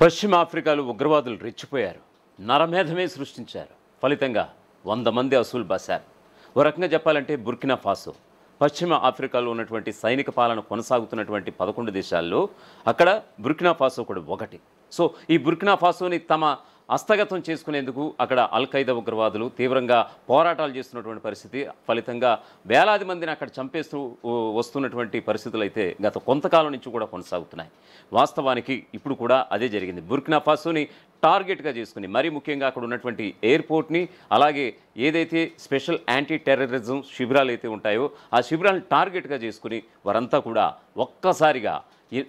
పశ్చిమ ఆఫ్రికాలో ఉగ్రవాదులు రెచ్చిపోయారు. నరమేధమే సృష్టించారు. ఫలితంగా 100 మంది అసూలు బాశారు. ఓ రకంగా చెప్పాలంటే బుర్కినా ఫాసో పశ్చిమ ఆఫ్రికాలో ఉన్నటువంటి సైనిక పాలన కొనసాగుతున్నటువంటి 11 దేశాల్లో అక్కడ బుర్కినా ఫాసో కూడా ఒకటి. సో ఈ బుర్కినా ఫాసోని తమ హస్తగతం చేసుకునేందుకు అక్కడ అల్-ఖైదా ఉగ్రవాదులు తీవ్రంగా పోరాటాలు చేస్తున్నటువంటి పరిస్థితి. ఫలితంగా వేలాది మందిని అక్కడ చంపేస్తూ వస్తున్నటువంటి పరిస్థితులు అయితే గత కొంతకాలం నుంచి కూడా కొనసాగుతున్నాయి. వాస్తవానికి ఇప్పుడు కూడా అదే జరిగింది. బుర్కినా ఫాసోని టార్గెట్గా చేసుకుని మరీ ముఖ్యంగా అక్కడ ఉన్నటువంటి ఎయిర్పోర్ట్ని, అలాగే ఏదైతే స్పెషల్ యాంటీ టెర్రరిజం శిబిరాలు అయితే ఉంటాయో ఆ శిబిరాలను టార్గెట్గా చేసుకుని వారంతా కూడా ఒక్కసారిగా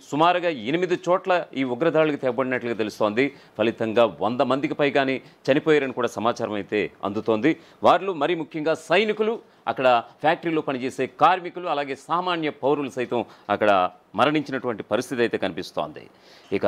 సుమారుగా 8 చోట్ల ఈ ఉగ్రదాడులకు తెగబడినట్లుగా తెలుస్తోంది. ఫలితంగా 100 మందికి పైగానే చనిపోయారని కూడా సమాచారం అయితే అందుతోంది. వారిలో మరీ ముఖ్యంగా సైనికులు, అక్కడ ఫ్యాక్టరీలో పనిచేసే కార్మికులు, అలాగే సామాన్య పౌరులు సైతం అక్కడ మరణించినటువంటి పరిస్థితి అయితే కనిపిస్తోంది. ఇక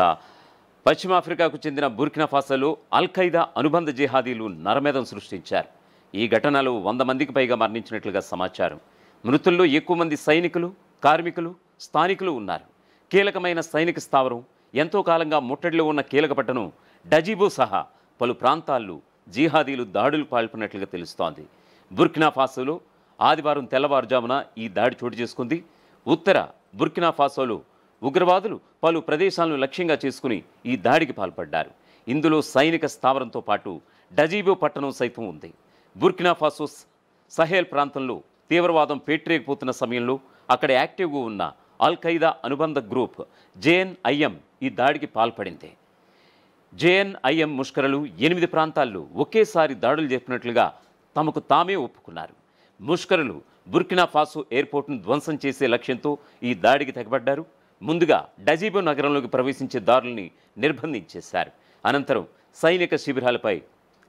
పశ్చిమ ఆఫ్రికాకు చెందిన బుర్కినా ఫాసోలో అల్-ఖైదా అనుబంధ జిహాదీలు నరమేధం సృష్టించారు. ఈ ఘటనలో 100 మందికి పైగా మరణించినట్లుగా సమాచారం. మృతుల్లో ఎక్కువ మంది సైనికులు, కార్మికులు, స్థానికులు ఉన్నారు. కీలకమైన సైనిక స్థావరం, ఎంతో కాలంగా ముట్టడిలో ఉన్న కీలక పట్టణం డజీబో సహా పలు ప్రాంతాల్లో జిహాదీలు దాడులు పాల్పడినట్లుగా తెలుస్తోంది. బుర్కినా ఫాసోలో ఆదివారం తెల్లవారుజామున ఈ దాడి చోటు చేసుకుంది. ఉత్తర బుర్కినా ఫాసోలో ఉగ్రవాదులు పలు ప్రదేశాలను లక్ష్యంగా చేసుకుని ఈ దాడికి పాల్పడ్డారు. ఇందులో సైనిక స్థావరంతో పాటు డజీబో పట్టణం సైతం ఉంది. బుర్కినా ఫాసో సహేల్ ప్రాంతంలో తీవ్రవాదం పేటరేగిపోతున్న సమయంలో అక్కడ యాక్టివ్గా ఉన్న అల్-ఖైదా అనుబంధ గ్రూప్ జేఎన్ఐఎం ఈ దాడికి పాల్పడింది. జేఎన్ఐఎం ముష్కరులు 8 ప్రాంతాల్లో ఒకేసారి దాడులు జరిపినట్లుగా తమకు తామే ఒప్పుకున్నారు. ముష్కరులు బుర్కినా ఫాసో ఎయిర్పోర్ట్ను ధ్వంసం చేసే లక్ష్యంతో ఈ దాడికి తెగబడ్డారు. ముందుగా డజీబో నగరంలోకి ప్రవేశించే దారుల్ని నిర్బంధించేశారు. అనంతరం సైనిక శిబిరాలపై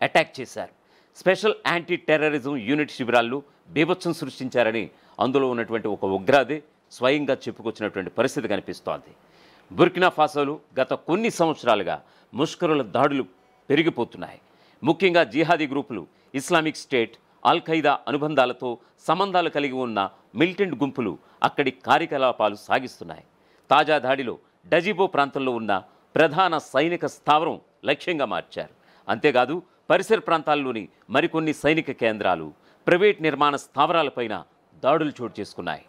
అటాక్ చేశారు. స్పెషల్ యాంటీ టెర్రరిజం యూనిట్ శిబిరాల్లో బీభత్సం సృష్టించారని అందులో ఉన్నటువంటి ఒక ఉగ్రవాది స్వయంగా చెప్పుకొచ్చినటువంటి పరిస్థితి కనిపిస్తోంది. బుర్కినా ఫాసోలో గత కొన్ని సంవత్సరాలుగా ముష్కరుల దాడులు పెరిగిపోతున్నాయి. ముఖ్యంగా జిహాదీ గ్రూపులు ఇస్లామిక్ స్టేట్, అల్-ఖైదా అనుబంధాలతో సంబంధాలు కలిగి ఉన్న మిలిటెంట్ గుంపులు అక్కడి కార్యకలాపాలు సాగిస్తున్నాయి. తాజా దాడిలో డజీబో ప్రాంతంలో ఉన్న ప్రధాన సైనిక స్థావరం లక్ష్యంగా మార్చారు. అంతేకాదు పరిసర ప్రాంతాల్లోని మరికొన్ని సైనిక కేంద్రాలు, ప్రైవేట్ నిర్మాణ స్థావరాలపైన దాడులు చోటు చేసుకున్నాయి.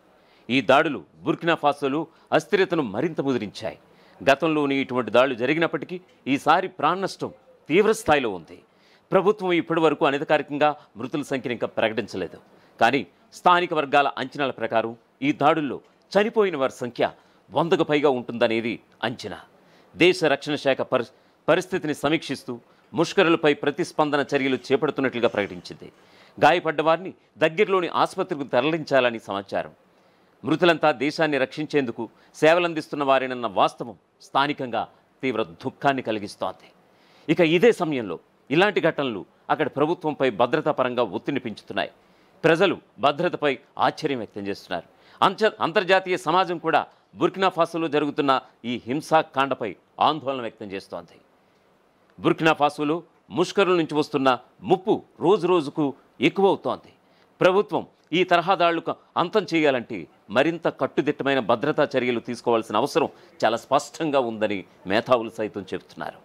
ఈ దాడులు బుర్కినా ఫాసోలో అస్థిరతను మరింత ముదిరించాయి. గతంలోని ఇటువంటి దాడులు జరిగినప్పటికీ ఈసారి ప్రాణనష్టం తీవ్రస్థాయిలో ఉంది. ప్రభుత్వం ఇప్పటి వరకు అనధికారికంగా మృతుల సంఖ్యను ఇంకా ప్రకటించలేదు. కానీ స్థానిక వర్గాల అంచనాల ప్రకారం ఈ దాడుల్లో చనిపోయిన వారి సంఖ్య 100కు పైగా ఉంటుందనేది అంచనా. దేశ రక్షణ శాఖ పరిస్థితిని సమీక్షిస్తూ ముష్కరులపై ప్రతిస్పందన చర్యలు చేపడుతున్నట్లుగా ప్రకటించింది. గాయపడ్డ వారిని దగ్గరలోని ఆసుపత్రికి తరలించాలని సమాచారం. మృతులంతా దేశాన్ని రక్షించేందుకు సేవలందిస్తున్న వారేనన్న వాస్తవం స్థానికంగా తీవ్ర దుఃఖాన్ని కలిగిస్తోంది. ఇక ఇదే సమయంలో ఇలాంటి ఘటనలు అక్కడ ప్రభుత్వంపై భద్రతా పరంగా ఒత్తిడి పెంచుతున్నాయి. ప్రజలు భద్రతపై ఆశ్చర్యం వ్యక్తం చేస్తున్నారు. అంతర్జాతీయ సమాజం కూడా బుర్కినా ఫాసోలో జరుగుతున్న ఈ హింసాకాండపై ఆందోళన వ్యక్తం చేస్తోంది. బుర్కినా ఫాసోలో ముష్కరుల నుంచి వస్తున్న ముప్పు రోజు రోజుకు ఎక్కువవుతోంది. ప్రభుత్వం ఈ తరహా దాడులకు అంతం చేయాలంటే మరింత కట్టుదిట్టమైన భద్రతా చర్యలు తీసుకోవాల్సిన అవసరం చాలా స్పష్టంగా ఉందని మేధావులు సైతం చెబుతున్నారు.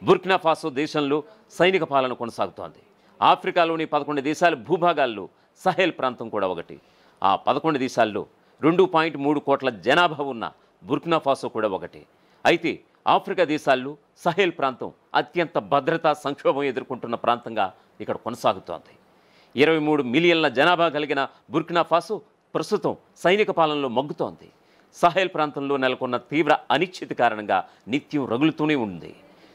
బుర్కినా ఫాసో దేశంలో సైనిక పాలన కొనసాగుతోంది. ఆఫ్రికాలోని 11 దేశాల భూభాగాల్లో సహేల్ ప్రాంతం కూడా ఒకటి. ఆ 11 దేశాల్లో 2.3 కోట్ల జనాభా ఉన్న బుర్కినా ఫాసో కూడా ఒకటి. అయితే ఆఫ్రికా దేశాల్లో సహేల్ ప్రాంతం అత్యంత భద్రతా సంక్షోభం ఎదుర్కొంటున్న ప్రాంతంగా ఇక్కడ కొనసాగుతోంది. 23 మిలియన్ల జనాభా కలిగిన బుర్కినా ఫాసో ప్రస్తుతం సైనిక పాలనలో మగ్గుతోంది. సహేల్ ప్రాంతంలో నెలకొన్న తీవ్ర అనిశ్చితి కారణంగా నిత్యం రగులుతూనే ఉంది.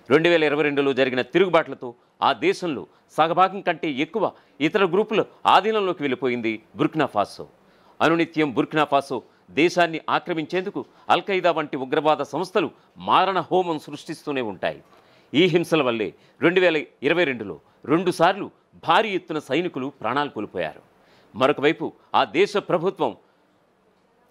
2022లో జరిగిన తిరుగుబాట్లతో ఆ దేశంలో సగభాగం కంటే ఎక్కువ ఇతర గ్రూపుల ఆధీనంలోకి వెళ్ళిపోయింది బుర్కినా ఫాసో. అనునిత్యం బుర్కినా ఫాసో దేశాన్ని ఆక్రమించేందుకు అల్-ఖైదా వంటి ఉగ్రవాద సంస్థలు మారణ హోమం సృష్టిస్తూనే ఉంటాయి. ఈ హింసల వల్లే 2022లో 2 సార్లు భారీ ఎత్తున సైనికులు ప్రాణాలు కోల్పోయారు. మరొక వైపు ఆ దేశ ప్రభుత్వం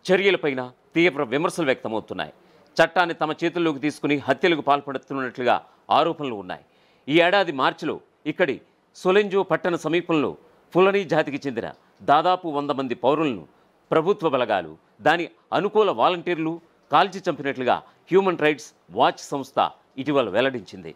చర్యలపైన తీవ్ర విమర్శలు వ్యక్తమవుతున్నాయి. చట్టాన్ని తమ చేతుల్లోకి తీసుకుని హత్యలకు పాల్పడుతున్నట్లుగా ఆరోపణలు ఉన్నాయి. ఈ ఏడాది మార్చిలో ఇక్కడి సొలెంజో పట్టణ సమీపంలో ఫులనీ జాతికి చెందిన దాదాపు 100 మంది పౌరులను ప్రభుత్వ బలగాలు, దాని అనుకూల వాలంటీర్లు కాల్చి చంపినట్లుగా హ్యూమన్ రైట్స్ వాచ్ సంస్థ ఇటీవల వెల్లడించింది.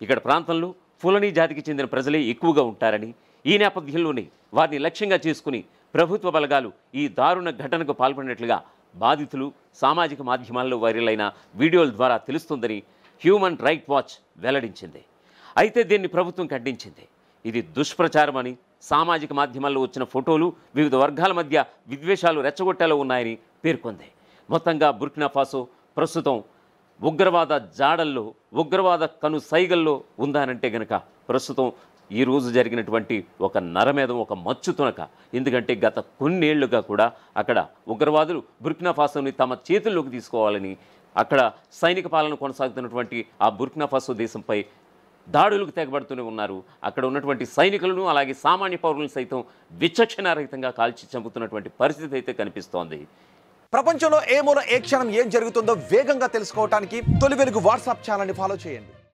ఇక్కడ ప్రాంతంలో ఫులనీ జాతికి చెందిన ప్రజలే ఎక్కువగా ఉంటారని, ఈ నేపథ్యంలోనే వారిని లక్ష్యంగా చేసుకుని ప్రభుత్వ బలగాలు ఈ దారుణ ఘటనకు పాల్పడినట్లుగా బాధితులు సామాజిక మాధ్యమాల్లో వైరల్ అయిన వీడియోల ద్వారా తెలుస్తుందని హ్యూమన్ రైట్ వాచ్ వెల్లడించింది. అయితే దీన్ని ప్రభుత్వం ఖండించింది. ఇది దుష్ప్రచారమని, సామాజిక మాధ్యమాల్లో వచ్చిన ఫోటోలు వివిధ వర్గాల మధ్య విద్వేషాలు రెచ్చగొట్టేలా ఉన్నాయని పేర్కొంది. మొత్తంగా బుర్కినా ఫాసో ప్రస్తుతం ఉగ్రవాద జాడల్లో, ఉగ్రవాద కను సైగల్లో ఉందానంటే గనక ప్రస్తుతం ఈరోజు జరిగినటువంటి ఒక నరమేధం, ఒక మచ్చు తునక. ఎందుకంటే గత కొన్నేళ్లుగా కూడా అక్కడ ఉగ్రవాదులు బుర్కినా ఫాసోని తమ చేతుల్లోకి తీసుకోవాలని అక్కడ సైనిక పాలన కొనసాగుతున్నటువంటి ఆ బుర్కినా ఫాసో దేశంపై దాడులకు తెగబడుతూనే ఉన్నారు. అక్కడ ఉన్నటువంటి సైనికులను అలాగే సామాన్య పౌరులను సైతం విచక్షణారహితంగా కాల్చి చంపుతున్నటువంటి పరిస్థితి అయితే కనిపిస్తోంది. ప్రపంచంలో ఏ మూల ఏ క్షణం ఏం జరుగుతుందో వేగంగా తెలుసుకోవడానికి తొలి వెలుగు వాట్సాప్ ఛానల్ని ఫాలో చేయండి.